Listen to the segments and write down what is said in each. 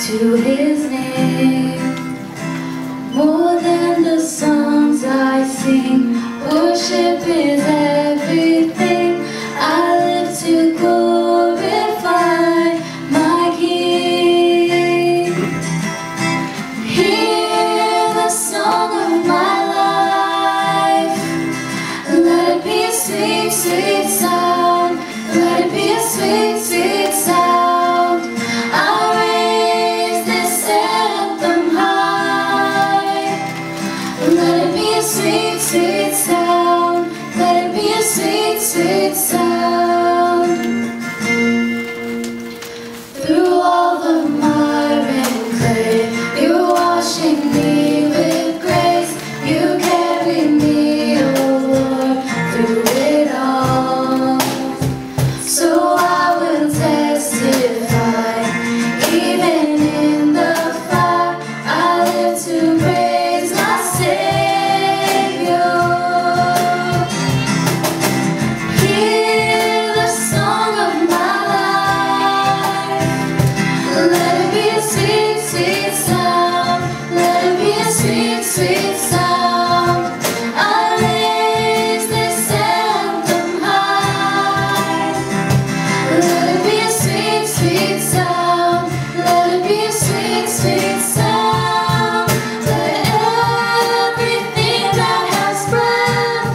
to His name. More than the songs I sing, worship is everything. I live to glorify my King. Hear the song of my life. Let it be a sweet, sweet sound. Let it be a sweet, sweet sound. I'll raise this anthem high. Let it be a sweet, sweet sound. Let it be a sweet, sweet sound. Through all the mire and clay, you're washing me with grace. You carry me, oh Lord, through it all. So I will testify, even in the fire, I live to praise my Savior. Hear the song of my life. Let it be a sweet, sweet sound. Let it be a sweet, sweet sound. I raise this anthem high. Let it be a sweet, sweet sound. Let it be a sweet, sweet sound. Let everything that has breath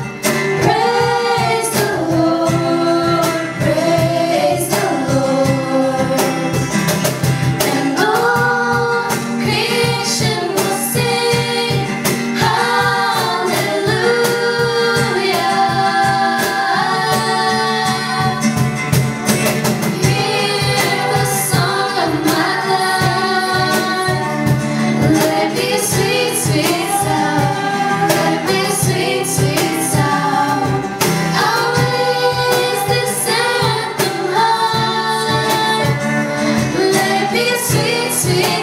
praise the Lord, praise the Lord. And all creation will sing hallelujah. Hear the song of my life. Let it be a sweet, sweet sound. Let it be a sweet, sweet sound. I'll raise this anthem high. Let it be a sweet, sweet